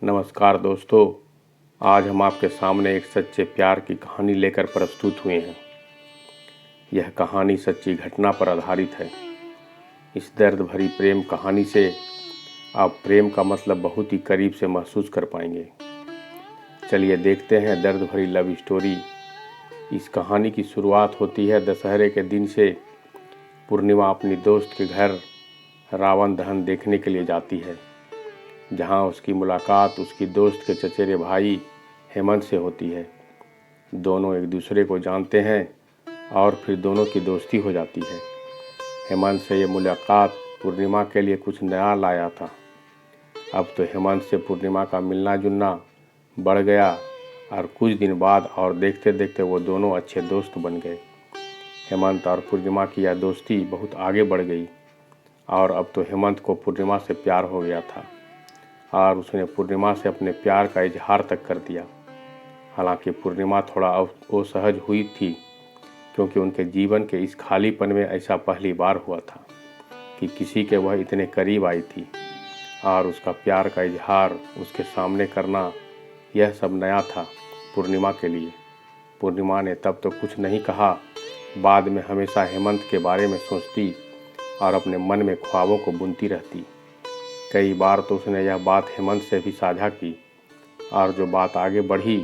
नमस्कार दोस्तों। आज हम आपके सामने एक सच्चे प्यार की कहानी लेकर प्रस्तुत हुए हैं। यह कहानी सच्ची घटना पर आधारित है। इस दर्द भरी प्रेम कहानी से आप प्रेम का मतलब बहुत ही करीब से महसूस कर पाएंगे। चलिए देखते हैं दर्द भरी लव स्टोरी। इस कहानी की शुरुआत होती है दशहरे के दिन से। पूर्णिमा अपनी दोस्त के घर रावण दहन देखने के लिए जाती है, जहां उसकी मुलाकात उसकी दोस्त के चचेरे भाई हेमंत से होती है। दोनों एक दूसरे को जानते हैं और फिर दोनों की दोस्ती हो जाती है। हेमंत से ये मुलाकात पूर्णिमा के लिए कुछ नया लाया था। अब तो हेमंत से पूर्णिमा का मिलना जुलना बढ़ गया और कुछ दिन बाद और देखते देखते वो दोनों अच्छे दोस्त बन गए। हेमंत और पूर्णिमा की यह दोस्ती बहुत आगे बढ़ गई और अब तो हेमंत को पूर्णिमा से प्यार हो गया था और उसने पूर्णिमा से अपने प्यार का इजहार तक कर दिया। हालांकि पूर्णिमा थोड़ा असहज हुई थी, क्योंकि उनके जीवन के इस खालीपन में ऐसा पहली बार हुआ था कि किसी के वह इतने करीब आई थी और उसका प्यार का इजहार उसके सामने करना, यह सब नया था पूर्णिमा के लिए। पूर्णिमा ने तब तो कुछ नहीं कहा, बाद में हमेशा हेमंत के बारे में सोचती और अपने मन में ख्वाबों को बुनती रहती। कई बार तो उसने यह बात हेमंत से भी साझा की और जो बात आगे बढ़ी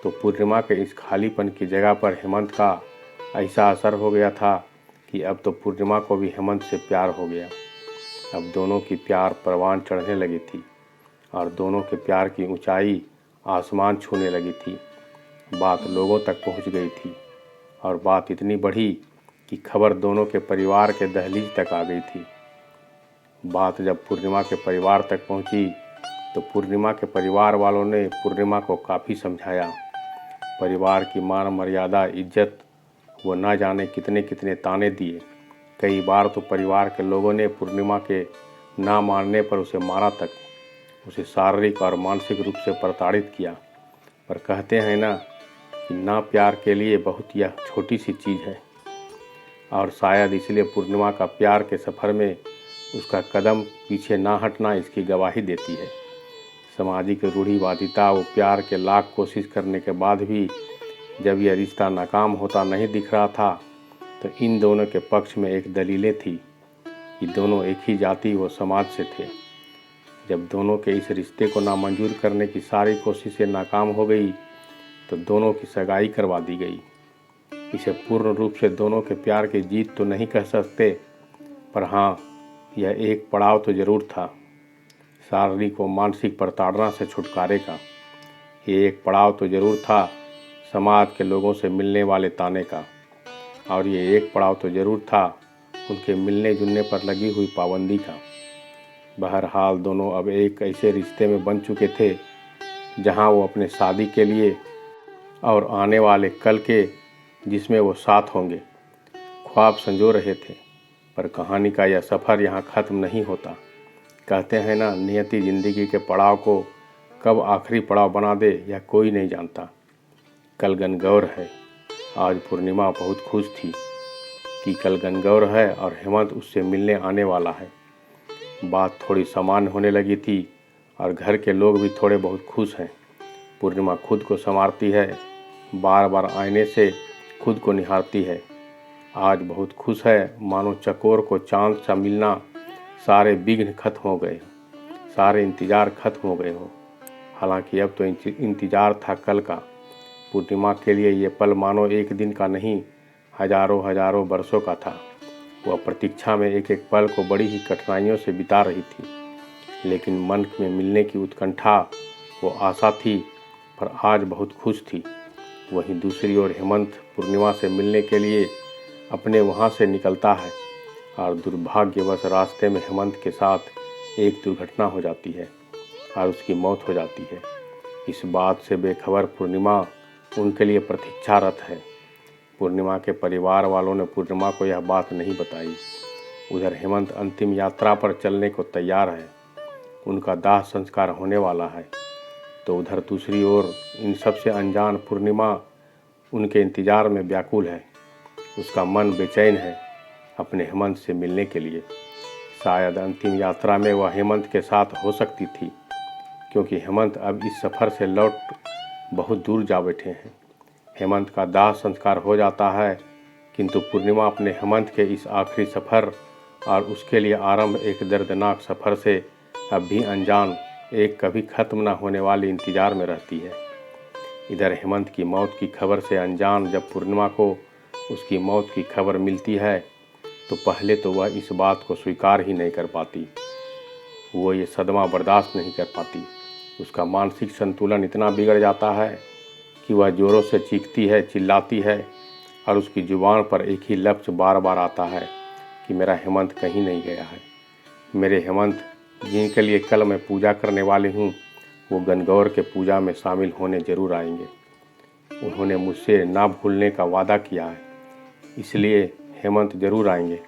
तो पूर्णिमा के इस खालीपन की जगह पर हेमंत का ऐसा असर हो गया था कि अब तो पूर्णिमा को भी हेमंत से प्यार हो गया। अब दोनों की प्यार परवान चढ़ने लगी थी और दोनों के प्यार की ऊंचाई आसमान छूने लगी थी। बात लोगों तक पहुंच गई थी और बात इतनी बढ़ी कि खबर दोनों के परिवार के दहलीज तक आ गई थी। बात जब पूर्णिमा के परिवार तक पहुंची तो पूर्णिमा के परिवार वालों ने पूर्णिमा को काफ़ी समझाया। परिवार की मान मर्यादा इज्जत वो ना जाने कितने कितने ताने दिए। कई बार तो परिवार के लोगों ने पूर्णिमा के ना मानने पर उसे मारा तक, उसे शारीरिक और मानसिक रूप से प्रताड़ित किया। पर कहते हैं ना कि ना प्यार के लिए बहुत यह छोटी सी चीज़ है, और शायद इसलिए पूर्णिमा का प्यार के सफ़र में उसका कदम पीछे ना हटना इसकी गवाही देती है। सामाजिक रूढ़िवादिता व प्यार के लाख कोशिश करने के बाद भी जब यह रिश्ता नाकाम होता नहीं दिख रहा था तो इन दोनों के पक्ष में एक दलीलें थी कि दोनों एक ही जाति व समाज से थे। जब दोनों के इस रिश्ते को नामंजूर करने की सारी कोशिशें नाकाम हो गई तो दोनों की सगाई करवा दी गई। इसे पूर्ण रूप से दोनों के प्यार की जीत तो नहीं कह सकते, पर हाँ, यह एक पड़ाव तो ज़रूर था शारीरिक व मानसिक प्रताड़ना से छुटकारे का। ये एक पड़ाव तो ज़रूर था समाज के लोगों से मिलने वाले ताने का, और ये एक पड़ाव तो ज़रूर था उनके मिलने जुलने पर लगी हुई पाबंदी का। बहरहाल दोनों अब एक ऐसे रिश्ते में बन चुके थे जहां वो अपने शादी के लिए और आने वाले कल के जिसमें वो साथ होंगे ख्वाब संजो रहे थे। पर कहानी का यह सफ़र यहाँ ख़त्म नहीं होता। कहते हैं ना, नियति ज़िंदगी के पड़ाव को कब आखिरी पड़ाव बना दे यह कोई नहीं जानता। कल गणगौर है। आज पूर्णिमा बहुत खुश थी कि कल गणगौर है और हेमंत उससे मिलने आने वाला है। बात थोड़ी सामान्य होने लगी थी और घर के लोग भी थोड़े बहुत खुश हैं। पूर्णिमा खुद को संवारती है, बार बार आईने से खुद को निहारती है। आज बहुत खुश है, मानो चकोर को चांद सा मिलना, सारे विघ्न खत्म हो गए, सारे इंतज़ार खत्म हो गए हो। हालांकि अब तो इंतज़ार था कल का। पूर्णिमा के लिए ये पल मानो एक दिन का नहीं, हजारों हजारों वर्षों का था। वह प्रतीक्षा में एक एक पल को बड़ी ही कठिनाइयों से बिता रही थी, लेकिन मन में मिलने की उत्कंठा, वो आशा थी, पर आज बहुत खुश थी। वहीं दूसरी ओर हेमंत पूर्णिमा से मिलने के लिए अपने वहाँ से निकलता है और दुर्भाग्यवश रास्ते में हेमंत के साथ एक दुर्घटना हो जाती है और उसकी मौत हो जाती है। इस बात से बेखबर पूर्णिमा उनके लिए प्रतीक्षारत है। पूर्णिमा के परिवार वालों ने पूर्णिमा को यह बात नहीं बताई। उधर हेमंत अंतिम यात्रा पर चलने को तैयार है, उनका दाह संस्कार होने वाला है। तो उधर दूसरी ओर इन सब से अनजान पूर्णिमा उनके इंतज़ार में व्याकुल है। उसका मन बेचैन है अपने हेमंत से मिलने के लिए। शायद अंतिम यात्रा में वह हेमंत के साथ हो सकती थी, क्योंकि हेमंत अब इस सफ़र से लौट बहुत दूर जा बैठे हैं। हेमंत का दाह संस्कार हो जाता है, किंतु पूर्णिमा अपने हेमंत के इस आखिरी सफ़र और उसके लिए आरंभ एक दर्दनाक सफ़र से अब भी अनजान, एक कभी ख़त्म न होने वाले इंतज़ार में रहती है। इधर हेमंत की मौत की खबर से अनजान जब पूर्णिमा को उसकी मौत की खबर मिलती है तो पहले तो वह इस बात को स्वीकार ही नहीं कर पाती। वो ये सदमा बर्दाश्त नहीं कर पाती। उसका मानसिक संतुलन इतना बिगड़ जाता है कि वह ज़ोरों से चीखती है, चिल्लाती है और उसकी जुबान पर एक ही लफ्ज़ बार बार आता है कि मेरा हेमंत कहीं नहीं गया है। मेरे हेमंत जिनके लिए कल मैं पूजा करने वाली हूँ, वो गणगौर के पूजा में शामिल होने ज़रूर आएंगे। उन्होंने मुझसे ना भूलने का वादा किया है, इसलिए हेमंत ज़रूर आएंगे,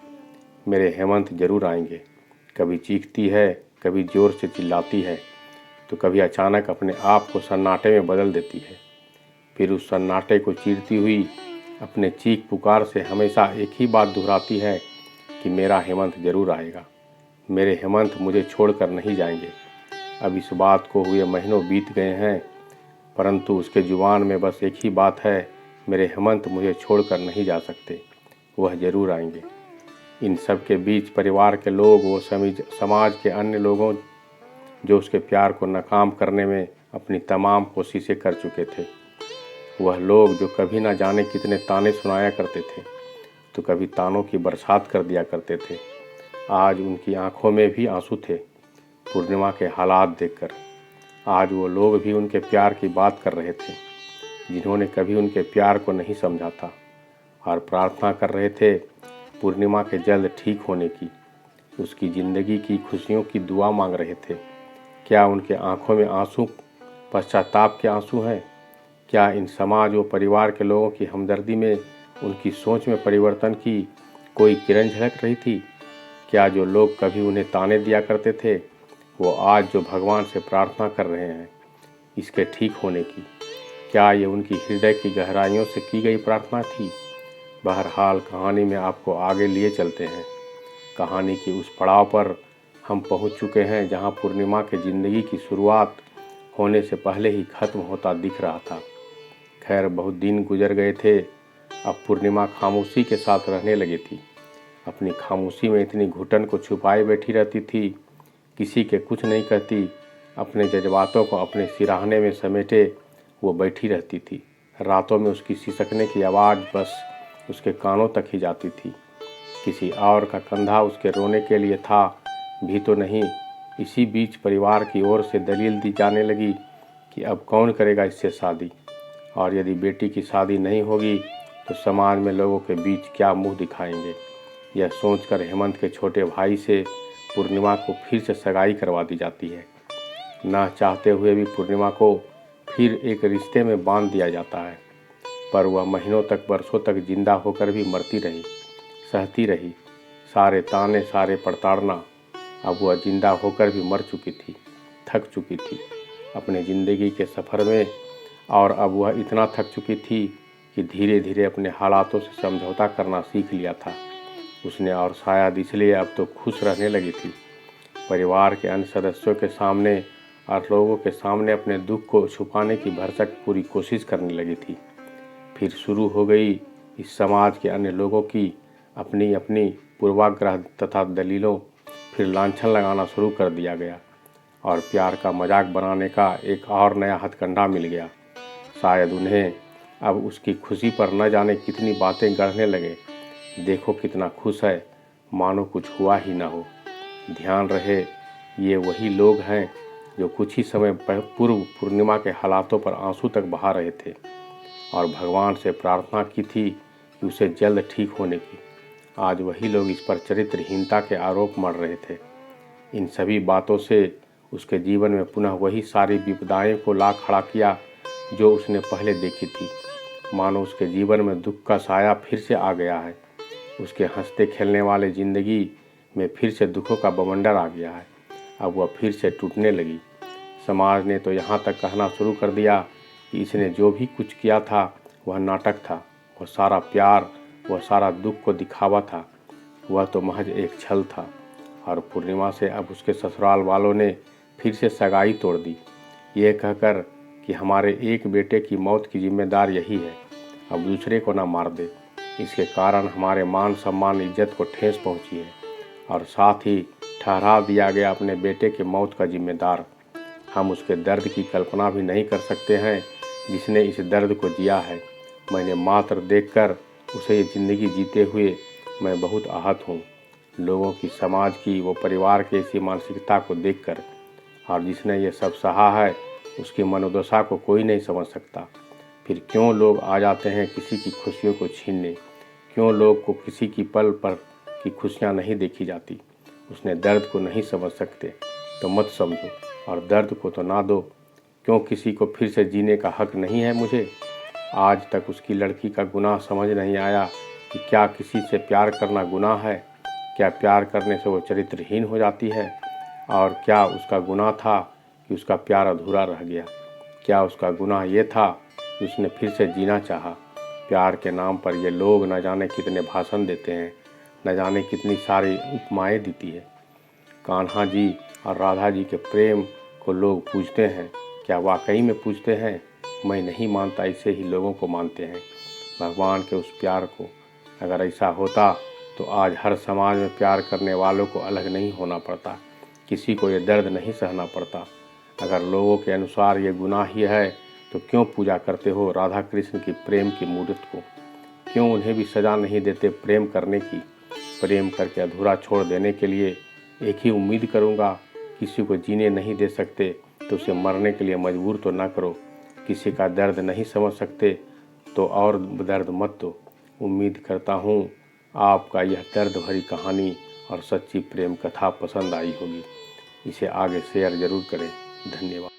मेरे हेमंत ज़रूर आएंगे। कभी चीखती है, कभी ज़ोर से चिल्लाती है, तो कभी अचानक अपने आप को सन्नाटे में बदल देती है। फिर उस सन्नाटे को चीरती हुई अपने चीख पुकार से हमेशा एक ही बात दोहराती है कि मेरा हेमंत ज़रूर आएगा, मेरे हेमंत मुझे छोड़कर नहीं जाएंगे। अब इस बात को हुए महीनों बीत गए हैं, परंतु उसके जुबान में बस एक ही बात है, मेरे हेमंत मुझे छोड़कर नहीं जा सकते, वह ज़रूर आएंगे। इन सब के बीच परिवार के लोग, वो समाज के अन्य लोगों जो उसके प्यार को नाकाम करने में अपनी तमाम कोशिशें कर चुके थे, वह लोग जो कभी ना जाने कितने ताने सुनाया करते थे तो कभी तानों की बरसात कर दिया करते थे, आज उनकी आंखों में भी आंसू थे पूर्णिमा के हालात देखकर। आज वो लोग भी उनके प्यार की बात कर रहे थे जिन्होंने कभी उनके प्यार को नहीं समझा था, और प्रार्थना कर रहे थे पूर्णिमा के जल्द ठीक होने की, उसकी ज़िंदगी की खुशियों की दुआ मांग रहे थे। क्या उनके आंखों में आंसू पश्चाताप के आंसू हैं? क्या इन समाज व परिवार के लोगों की हमदर्दी में, उनकी सोच में परिवर्तन की कोई किरण झलक रही थी? क्या जो लोग कभी उन्हें ताने दिया करते थे, वो आज जो भगवान से प्रार्थना कर रहे हैं इसके ठीक होने की, क्या ये उनकी हृदय की गहराइयों से की गई प्रार्थना थी? बहरहाल कहानी में आपको आगे लिए चलते हैं। कहानी की उस पड़ाव पर हम पहुंच चुके हैं जहां पूर्णिमा के ज़िंदगी की शुरुआत होने से पहले ही ख़त्म होता दिख रहा था। खैर, बहुत दिन गुजर गए थे। अब पूर्णिमा खामोशी के साथ रहने लगी थी। अपनी खामोशी में इतनी घुटन को छुपाए बैठी रहती थी, किसी के कुछ नहीं कहती, अपने जज्बातों को अपने सिराहने में समेटे वो बैठी रहती थी। रातों में उसकी सिसकने की आवाज़ बस उसके कानों तक ही जाती थी। किसी और का कंधा उसके रोने के लिए था भी तो नहीं। इसी बीच परिवार की ओर से दलील दी जाने लगी कि अब कौन करेगा इससे शादी, और यदि बेटी की शादी नहीं होगी तो समाज में लोगों के बीच क्या मुंह दिखाएंगे। यह सोचकर हेमंत के छोटे भाई से पूर्णिमा को फिर से सगाई करवा दी जाती है। ना चाहते हुए भी पूर्णिमा को फिर एक रिश्ते में बांध दिया जाता है, पर वह महीनों तक, वर्षों तक जिंदा होकर भी मरती रही, सहती रही सारे ताने, सारे प्रताड़ना। अब वह जिंदा होकर भी मर चुकी थी, थक चुकी थी अपने ज़िंदगी के सफ़र में, और अब वह इतना थक चुकी थी कि धीरे धीरे अपने हालातों से समझौता करना सीख लिया था उसने, और शायद इसलिए अब तो खुश रहने लगी थी। परिवार के अन्य सदस्यों के सामने और लोगों के सामने अपने दुख को छुपाने की भरसक पूरी कोशिश करने लगी थी। फिर शुरू हो गई इस समाज के अन्य लोगों की अपनी अपनी पूर्वाग्रह तथा दलीलों। फिर लांछन लगाना शुरू कर दिया गया और प्यार का मजाक बनाने का एक और नया हथकंडा मिल गया। शायद उन्हें अब उसकी खुशी पर न जाने कितनी बातें गढ़ने लगे। देखो कितना खुश है, मानो कुछ हुआ ही ना हो। ध्यान रहे, ये वही लोग हैं जो कुछ ही समय पूर्व पूर्णिमा के हालातों पर आंसू तक बहा रहे थे और भगवान से प्रार्थना की थी कि उसे जल्द ठीक होने की। आज वही लोग इस पर चरित्रहीनता के आरोप मढ़ रहे थे। इन सभी बातों से उसके जीवन में पुनः वही सारी विपदाएं को ला खड़ा किया जो उसने पहले देखी थी। मानो उसके जीवन में दुख का साया फिर से आ गया है। उसके हंसते खेलने वाले ज़िंदगी में फिर से दुखों का बवंडर आ गया है। अब वह फिर से टूटने लगी। समाज ने तो यहाँ तक कहना शुरू कर दिया कि इसने जो भी कुछ किया था वह नाटक था, वह सारा प्यार, वह सारा दुख को दिखावा था, वह तो महज एक छल था। और पूर्णिमा से अब उसके ससुराल वालों ने फिर से सगाई तोड़ दी। ये कहकर कि हमारे एक बेटे की मौत की जिम्मेदार यही है, अब दूसरे को ना मार दे। इसके कारण हमारे मान सम्मान इज्जत को ठेस पहुंची है और साथ ही ठहरा दिया गया अपने बेटे की मौत का जिम्मेदार। हम उसके दर्द की कल्पना भी नहीं कर सकते हैं जिसने इस दर्द को जिया है। मैंने मात्र देखकर उसे ये ज़िंदगी जीते हुए मैं बहुत आहत हूँ। लोगों की, समाज की, वो परिवार की ऐसी मानसिकता को देखकर, और जिसने ये सब सहा है उसकी मनोदशा को कोई नहीं समझ सकता। फिर क्यों लोग आ जाते हैं किसी की खुशियों को छीनने? क्यों लोग को किसी की पल पर की खुशियाँ नहीं देखी जाती? उसने दर्द को नहीं समझ सकते तो मत समझो और दर्द को तो ना दो। क्यों किसी को फिर से जीने का हक नहीं है मुझे? आज तक उसकी लड़की का गुनाह समझ नहीं आया कि क्या किसी से प्यार करना गुनाह है? क्या प्यार करने से वो चरित्रहीन हो जाती है? और क्या उसका गुनाह था कि उसका प्यार अधूरा रह गया? क्या उसका गुनाह ये था कि उसने फिर से जीना चाहा? प्यार के नाम पर ये लोग न जाने कितने भाषण देते हैं, न जाने कितनी सारी उपमाएं देती है। कान्हा जी और राधा जी के प्रेम को लोग पूजते हैं, क्या वाकई में पूजते हैं? मैं नहीं मानता, ऐसे ही लोगों को मानते हैं, भगवान के उस प्यार को। अगर ऐसा होता तो आज हर समाज में प्यार करने वालों को अलग नहीं होना पड़ता, किसी को ये दर्द नहीं सहना पड़ता। अगर लोगों के अनुसार ये गुनाह ही है तो क्यों पूजा करते हो राधा कृष्ण की प्रेम की मूर्ति को? क्यों उन्हें भी सज़ा नहीं देते प्रेम करने की? प्रेम करके अधूरा छोड़ देने के लिए एक ही उम्मीद करूँगा, किसी को जीने नहीं दे सकते तो उसे मरने के लिए मजबूर तो ना करो। किसी का दर्द नहीं समझ सकते तो और दर्द मत दो। उम्मीद करता हूँ आपका यह दर्द भरी कहानी और सच्ची प्रेम कथा पसंद आई होगी। इसे आगे शेयर ज़रूर करें। धन्यवाद।